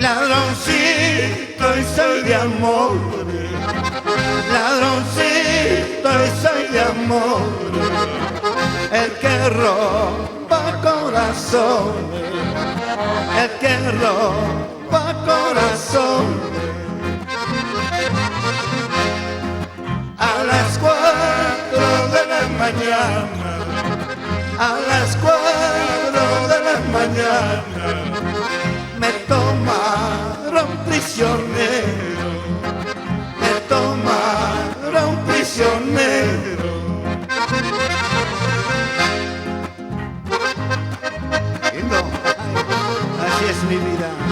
Ladroncito y soy de amor, ladroncito y soy de amor, el que roba corazones, el que roba corazones. A las 4 de la mañana, a las 4 de la mañana, me tomaron prisionero, me tomaron prisionero. Lindo, así es mi vida.